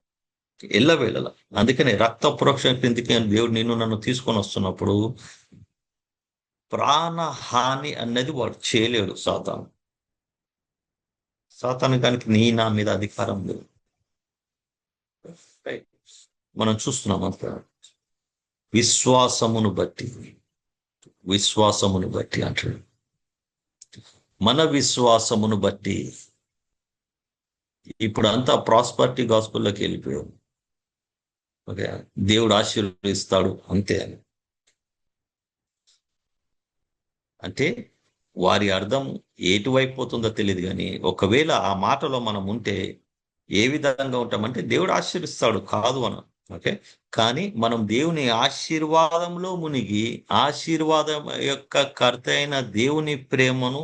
ఎల్లవేళలా. అందుకనే రక్త పురోక్షణ క్రిందికి దేవుడు నిన్ను నన్ను తీసుకొని వస్తున్నప్పుడు ప్రాణహాని అన్నది వాడు చేయలేడు. సాతాను దానికి నా మీద అధికారం లేదు. మనం చూస్తున్నాం అంత విశ్వాసమును బట్టి అంటాడు. మన విశ్వాసమును బట్టి ఇప్పుడు అంతా ప్రాస్పరిటీ గాస్పుల్లోకి వెళ్ళిపోయాం. ఓకే, దేవుడు ఆశీర్వదిస్తాడు అంతే అని. అంటే వారి అర్థం ఎటువైపు పోతుందో తెలియదు, కానీ ఒకవేళ ఆ మాటలో మనం ఉంటే ఏ విధంగా ఉంటామంటే దేవుడు ఆశీర్వదిస్తాడు కాదు అని. ఓకే, కానీ మనం దేవుని ఆశీర్వాదంలో మునిగి ఆశీర్వాదం యొక్క కర్త అయిన దేవుని ప్రేమను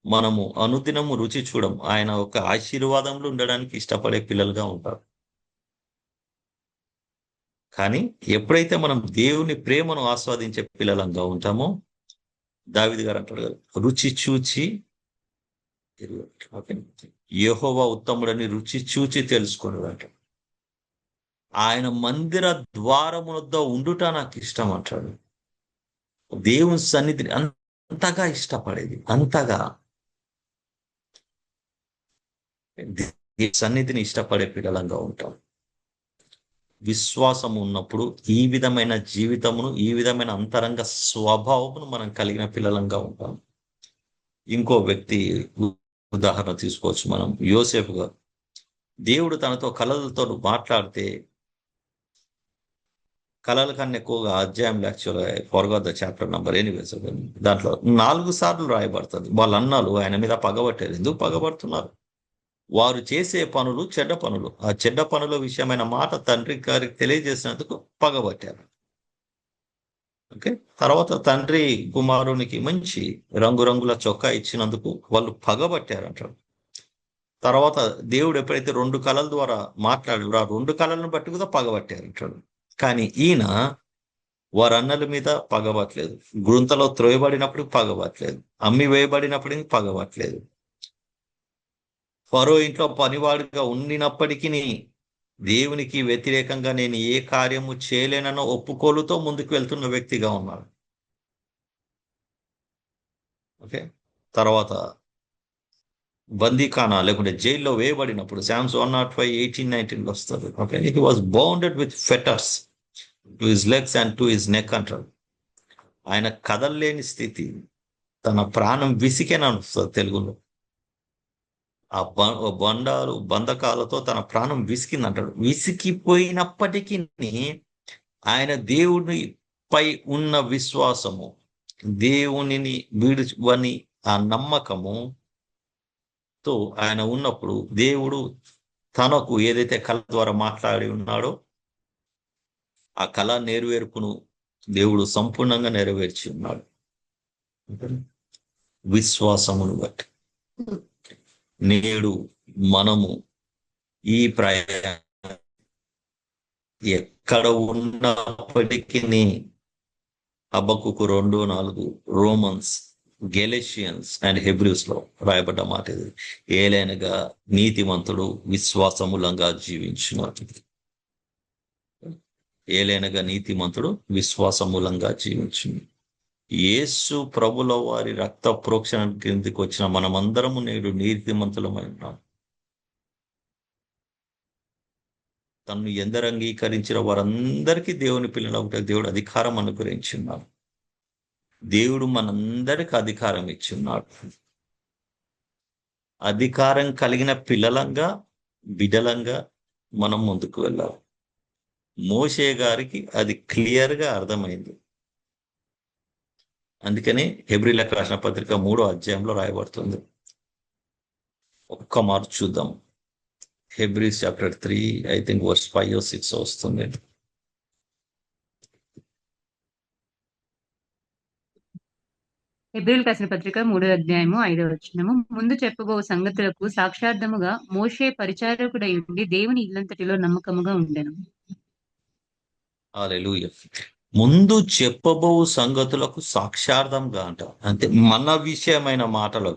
మనము అనుదినము రుచి చూడం. ఆయన ఒక ఆశీర్వాదంలో ఉండడానికి ఇష్టపడే పిల్లలుగా ఉంటారు. కానీ ఎప్పుడైతే మనం దేవుని ప్రేమను ఆస్వాదించే పిల్లలంగా ఉంటామో, దావీదు గారు అంటాడు కదా, రుచి చూచి ఓకే, యెహోవా ఉత్తముడని రుచి చూచి తెలుసుకున్నాడట. ఆయన మందిర ద్వారము వద్ద ఉండుట నాకు ఇష్టం అంటాడు. దేవుని సన్నిధిని అంతగా ఇష్టపడేది, అంతగా దేవుని సన్నిధిని ఇష్టపడే పిల్లలంగా ఉంటాం. విశ్వాసం ఉన్నప్పుడు ఈ విధమైన జీవితమును, ఈ విధమైన అంతరంగ స్వభావమును మనం కలిగిన పిల్లలంగా ఉంటాం. ఇంకో వ్యక్తి ఉదాహరణ తీసుకోవచ్చు మనం, యోసేపు గారు. దేవుడు తనతో కలలతో మాట్లాడితే, కలల కన్నా ఎక్కువగా అధ్యాయంలో యాక్చువల్గా forgot the chapter number anyways, దాంట్లో 4 సార్లు రాయబడుతుంది. వాళ్ళ అన్నాలు ఆయన మీద పగబట్టారు. ఎందుకు పగబడుతున్నారు? వారు చేసే పనులు చెడ్డ పనులు. ఆ చెడ్డ పనుల విషయమైన మాట తండ్రి గారికి తెలియజేసినందుకు పగబట్టారు. ఓకే, తర్వాత తండ్రి కుమారునికి మంచి రంగురంగుల చొక్కా ఇచ్చినందుకు వాళ్ళు పగబట్టారంటారు. తర్వాత దేవుడు ఎప్పుడైతే 2 కళల ద్వారా మాట్లాడారో ఆ 2 కళలను బట్టి కూడా పగబట్టారంటాడు. కానీ ఈయన వారి అన్నల మీద పగబట్టలేదు, గుంతలో త్రోయబడినప్పుడు పగబట్టలేదు, అమ్మి వేయబడినప్పుడు పగబట్టలేదు, ఫరో ఇంట్లో పనివాడిగా ఉండినప్పటికీ దేవునికి వ్యతిరేకంగా నేను ఏ కార్యము చేయలేనన్న ఒప్పుకోలుతో ముందుకు వెళ్తున్న వ్యక్తిగా ఉన్నాడు. ఓకే, తర్వాత బందీఖానా లేకుంటే జైల్లో వేయబడినప్పుడు Psalms 105, 18, 19 వస్తుంది. Okay, he was bounded with fetters to his legs and to his neck అంటారు. ఆయన కదలలేని స్థితి, తన ప్రాణం విసికేన వస్తుంది తెలుగులో. ఆ బంధకాలతో తన ప్రాణం విసికింది అంటాడు. విసికిపోయినప్పటికీ ఆయన దేవునిపై ఉన్న విశ్వాసము, దేవునిని విడువని ఆ నమ్మకముతో ఆయన ఉన్నప్పుడు దేవుడు తనకు ఏదైతే కళ ద్వారా మాట్లాడి ఉన్నాడో ఆ కళ నెరవేర్పును దేవుడు సంపూర్ణంగా నెరవేర్చి ఉన్నాడు విశ్వాసమును బట్టి. నేడు మనము ఈ ఎక్కడ ఉన్నప్పటికీ హబక్కుకు 2:4, రోమన్స్, గెలేషియన్స్ అండ్ హెబ్రూస్ లో రాయబడ్డ మాట ఇది. ఏలైనగా నీతిమంతుడు విశ్వాసమూలంగా జీవించున్నాడు. ఏలైనగా నీతిమంతుడు విశ్వాసమూలంగా జీవించును. యేసు ప్రభుల వారి రక్త ప్రోక్షణ కిందకి వచ్చిన మనమందరము నేడు నీతిమంతులమై ఉన్నాం. తను ఎందరు అంగీకరించిన వారందరికీ దేవుని పిల్లలకు దేవుడు అధికారం అనుగ్రహించున్నాడు. దేవుడు మనందరికి అధికారం ఇచ్చున్నాడు. అధికారం కలిగిన పిల్లలంగా, బిడ్డలంగా మనం ముందుకు వెళ్ళాలి. మోషే గారికి అది క్లియర్గా అర్థమైంది. అందుకని హెబ్రీలకు రాసిన పత్రిక 3వ అధ్యాయంలో రాయబడుతుంది. ఒక్క మార్పు చూద్దాం. Hebrews chapter 3, I think verse 5 or 6 వస్తుంది.
హెబ్రీయులకు రాసిన పత్రిక 3వ అధ్యాయము 5వ వచనము. ముందు చెప్పబో సంగతులకు సాక్షార్థముగా మోషే పరిచారకుడై ఉండి దేవుని ఇల్లంతటిలో నమ్మకముగా ఉండెను.
హల్లెలూయా. ముందు చెప్పబో సంగతులకు సాక్షార్థంగా అంట, అంటే మన విషయమైన మాటలు.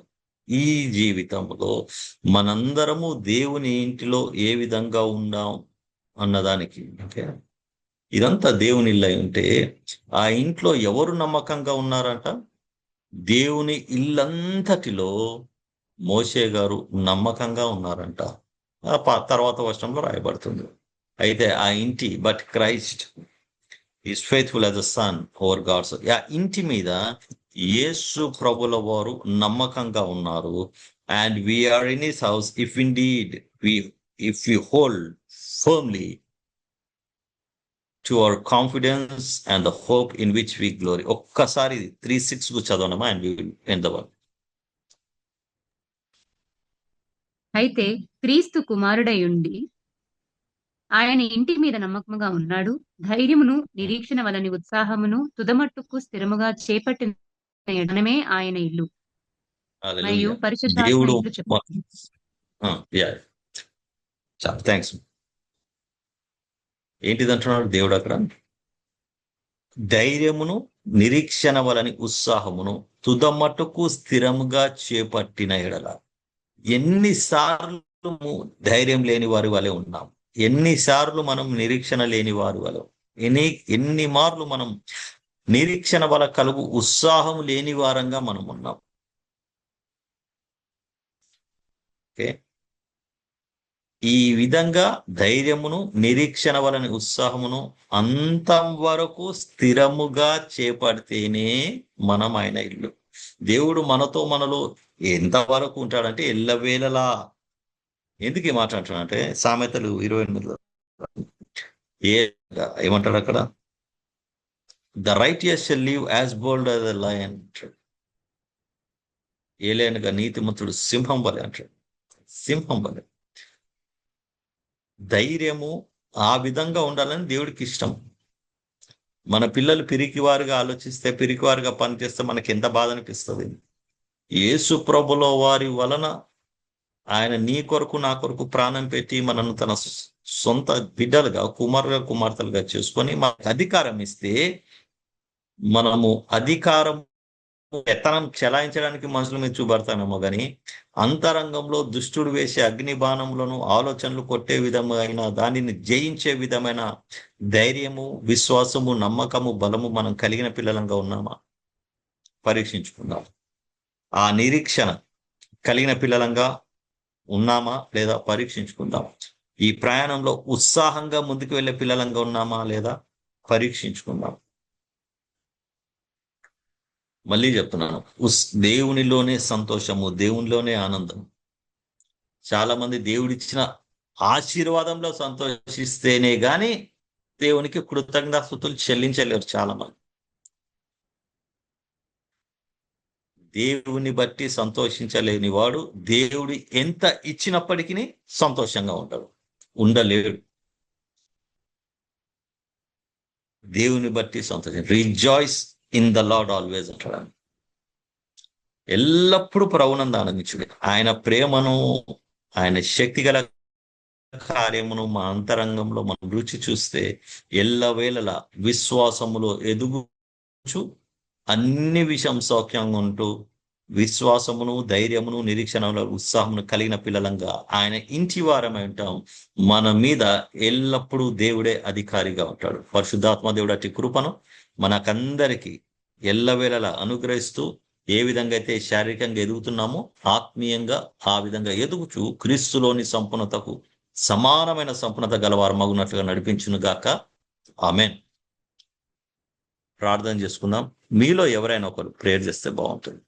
ఈ జీవితంలో మనందరము దేవుని ఇంటిలో ఏ విధంగా ఉన్నాం అన్నదానికి, ఓకే, ఇదంతా దేవుని ఇల్లు అయి ఉంటే ఆ ఇంట్లో ఎవరు నమ్మకంగా ఉన్నారంట? దేవుని ఇల్లంతటిలో మోషే గారు నమ్మకంగా ఉన్నారంట. తర్వాత వర్షంలో రాయబడుతుంది. అయితే ఆ ఇంటి, but Christ is faithful as a son over God's. ఆ ఇంటి మీద యేసు ప్రభుల వారు నమ్మకంగా ఉన్నారు. And we are in his house if indeed if we hold firmly to our confidence and the hope in which we glory. ఒక్కసారి 3:6 చదవనమా and we will end the work.
అయితే క్రీస్తు కుమారుడై ఉండి ఆయన ఇంటి మీద నమ్మకముగా ఉన్నాడు. ధైర్యమును, నిరీక్షణ వలని ఉత్సాహమును తుదమట్టుకు స్థిరముగా చేపట్టిన ఎడనమే ఆయన ఇల్లు మరియు
హల్లెలూయా.
పరిశుద్ధాత్మ
దేవుడు
ఇల్లు చెప్తుంది.
థ్యాంక్స్. ఏంటిదంటున్నాడు దేవుడు అక్కడ? ధైర్యమును, నిరీక్షణ వలని ఉత్సాహమును తుదమట్టుకు స్థిరముగా చేపట్టిన ఎడల. ఎన్నిసార్లు ధైర్యం లేని వారి వలె ఉన్నాం, ఎన్నిసార్లు మనం నిరీక్షణ లేని వారి వలె, ఎన్ని మార్లు మనం నిరీక్షణ వల్ల కలుగు ఉత్సాహం లేని వారంగా మనం ఉన్నాం. ఓకే, ఈ విధంగా ధైర్యమును నిరీక్షణ వలని ఉత్సాహమును అంతం వరకు స్థిరముగా చేపడితేనే మనం ఆయన ఇల్లు. దేవుడు మనలో ఎంతవరకు ఉంటాడంటే ఎల్లవేళలా. ఎందుకు ఈ మాట అంటున్నాడంటే సామెతలు 28లో ఏమంటాడు అక్కడ, the righteous shall live as bold as a lion. ఏలైనగా నీతిమంతుడు సింహం వలె అంటాడు, సింహం వలె. ధైర్యము ఆ విధంగా ఉండాలని దేవుడికి ఇష్టం. మన పిల్లలు పిరికివారుగా ఆలోచిస్తే, పిరికివారుగా పనిచేస్తే మనకి ఎంత బాధ అనిపిస్తుంది. యేసు ప్రభుల వారి వలన ఆయన నీ కొరకు నా కొరకు ప్రాణం పెట్టి మనను తన సొంత బిడ్డలుగా, కుమార్తెలుగా చేసుకొని మనకు అధికారం ఇస్తే, మనము అధికారం పెత్తనం చెలాయించడానికి మనుషుల మీద చూపడతామేమో కానీ అంతరంగంలో దుష్టుడు వేసే అగ్ని బాణములను, ఆలోచనలు కొట్టే విధమైన, దానిని జయించే విధమైన ధైర్యము, విశ్వాసము, నమ్మకము, బలము మనం కలిగిన పిల్లలంగా ఉన్నామా? పరీక్షించుకుందాం. ఆ నిరీక్షణ కలిగిన పిల్లలంగా ఉన్నామా లేదా పరీక్షించుకుందాం. ఈ ప్రయాణంలో ఉత్సాహంగా ముందుకు వెళ్ళే పిల్లలంగా ఉన్నామా లేదా పరీక్షించుకుందాం. మళ్ళీ చెప్తున్నాను, దేవునిలోనే సంతోషము, దేవునిలోనే ఆనందం. చాలా మంది దేవుడిచ్చిన ఆశీర్వాదంలో సంతోషిస్తేనే గాని దేవునికి కృతజ్ఞతాస్తుతులు చెల్లించలేరు చాలా మంది. దేవుని బట్టి సంతోషించలేని వాడు దేవుడు ఎంత ఇచ్చినప్పటికీ సంతోషంగా ఉండలేడు. దేవుని బట్టి సంతోషం. Rejoice in the lord always అంటాడు. ఎల్లప్పుడూ ప్రభువునందు ఆనందించుడు. ఆయన ప్రేమను, ఆయన శక్తిగల కార్యమును మా అంతరంగంలో మనం రుచి చూస్తే ఎల్లవేళలా విశ్వాసములో ఎదుగుచు అన్ని విషయం సౌఖ్యంగా ఉంటూ విశ్వాసమును, ధైర్యమును, నిరీక్షణలో ఉత్సాహమును కలిగిన పిల్లలంగా ఆయన ఇంటి వారమై ఉంటాం. మన మీద ఎల్లప్పుడూ దేవుడే అధికారిగా ఉంటాడు. పరిశుద్ధాత్మ దేవుడు అట్టి కృపను మనకందరికీ ఎల్లవేళలా అనుగ్రహిస్తూ, ఏ విధంగా అయితే శారీరకంగా ఎదుగుతున్నామో ఆత్మీయంగా ఆ విధంగా ఎదుగుచూ క్రీస్తులోని సంపూర్ణతకు సమానమైన సంపూర్ణత గలవారు మగునట్లుగా నడిపించును గాక. ఆమేన్. ప్రార్థన చేసుకుందాం. మీలో ఎవరైనా ఒకరు ప్రేయర్ చేస్తే బాగుంటుంది.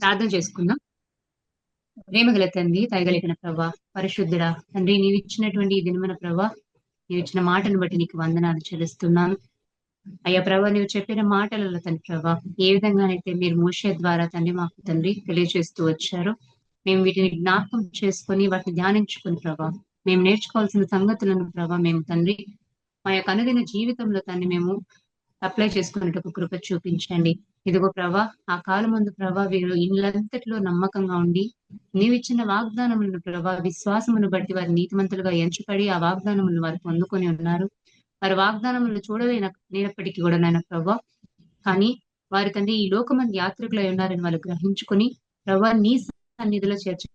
ప్రార్థన చేసుకుందాం. ప్రేమగల తండ్రి, దయగలిగిన ప్రభా, పరిశుద్ధుడా తండ్రి, నీవు ఇచ్చినటువంటి ఈ దినమైన ప్రభా, నీవు ఇచ్చిన మాటను బట్టి నీకు వందనాలు చెల్లిస్తున్నాను. అయ్యా ప్రభా, నీవు చెప్పిన మాటలలో తండ్రి ప్రభా, ఏ విధంగానైతే మీరు మోషే ద్వారా తండ్రి మాకు తండ్రి తెలియజేస్తూ వచ్చారో, మేము వీటిని జ్ఞాపకం చేసుకొని వాటిని ధ్యానించుకుని ప్రభా, మేము నేర్చుకోవాల్సిన సంగతులను ప్రభా మేము తండ్రి మా యొక్క అనుదిన జీవితంలో తండ్రి మేము అప్లై చేసుకున్నట్టు కృప చూపించండి. ఇదిగో ప్రభా, ఆ కాలం ముందు ప్రభా వీరు ఇళ్ళంతట్లో నమ్మకంగా ఉండి నీవిచ్చిన వాగ్దానములను ప్రభా విశ్వాసమును బట్టి వారి నీతిమంతులుగా ఎంచబడి ఆ వాగ్దానములను వారు పొందుకొని ఉన్నారు. వారి వాగ్దానములను చూడలేనప్పటికీ కూడా నాయన ప్రభా, కానీ వారి తండ్రి ఈ లోకమంది యాత్రికులై ఉన్నారని వాళ్ళు గ్రహించుకుని ప్రభా నీ సన్నిధిలో చేర్చు.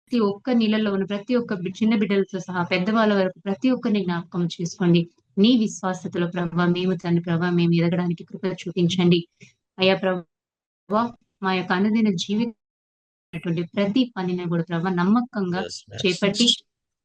ప్రతి ఒక్క నీళ్ళలో ఉన్న ప్రతి ఒక్క చిన్న బిడ్డలతో సహా పెద్దవాళ్ళ వరకు ప్రతి ఒక్కరిని జ్ఞాపకం చేసుకోండి. నీ విశ్వాసతలో ప్రభా మేము తండ్రి ప్రభా మేము ఎదగడానికి కృప చూపించండి. అయ్యా ప్రభా, మా యొక్క అనుదిన జీవితం ప్రతి పనిని కూడా ప్రభా నమ్మకంగా చేపట్టి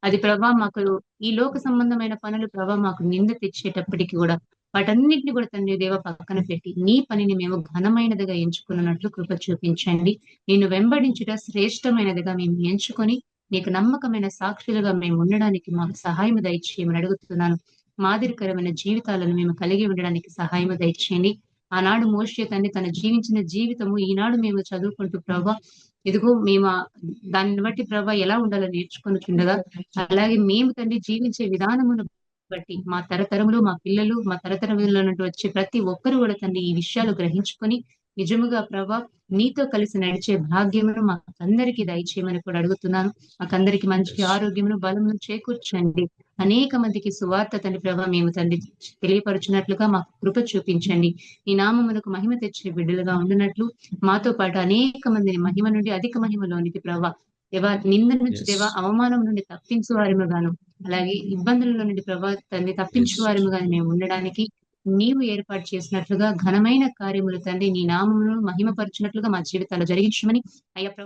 అది ప్రభా మాకు ఈ లోక సంబంధమైన పనులు ప్రభా మాకు నింద తెచ్చేటప్పటికి కూడా వాటన్నిటిని కూడా తండ్రి దేవ పక్కన పెట్టి నీ పనిని మేము ఘనమైనదిగా ఎంచుకున్నట్లు కృప చూపించండి. నిన్ను వెంబడించుట శ్రేష్టమైనదిగా మేము ఎంచుకొని నీకు నమ్మకమైన సాక్షులుగా మేము ఉండడానికి మాకు సహాయం దయచేయమని అడుగుతున్నాను. మాదిరికరమైన జీవితాలను మేము కలిగి ఉండడానికి సహాయం దయచేయండి. ఆనాడు మోషే తండ్రి తన జీవించిన జీవితము ఈనాడు మేము చదువుకుంటూ ప్రభా ఇదిగో మేము దాన్ని బట్టి ప్రభా ఎలా ఉండాలో నేర్చుకొని చుండగా, అలాగే మేము తండ్రి జీవించే విధానమును బట్టి మా తరతరములు, మా పిల్లలు, మా తరతరముల నుండి వచ్చే ప్రతి ఒక్కరు కూడా తండ్రి ఈ విషయాలు గ్రహించుకొని నిజముగా ప్రభా నీతో కలిసి నడిచే భాగ్యమును మాకందరికి దయచేయమని కూడా అడుగుతున్నాను. మాకందరికి మంచి ఆరోగ్యమును, బలమును చేకూర్చండి. అనేక మందికి సువార్త తండ్రి ప్రభా మేము తండ్రి తెలియపరుచున్నట్లుగా మాకు కృప చూపించండి. నీ నామమునకు మహిమ తెచ్చే బిడ్డలుగా ఉండినట్లు మాతో పాటు అనేక మందిని మహిమ నుండి అధిక మహిమలోనికి ప్రభా దేవా, నింద నుంచి
Yes.
దేవా, అవమానం నుండి తప్పించు వారిముగాను, అలాగే ఇబ్బందుల నుండి ప్రభా తండ్రి తప్పించు
Yes.
వారిముగాను మేము ఉండడానికి నీవు ఏర్పాటు చేసినట్లుగా ఘనమైన కార్యములు తండ్రి నీ నామమును మహిమపరచునట్లుగా మా జీవితాల్లో జరిగించమని అయ్యా ప్రభా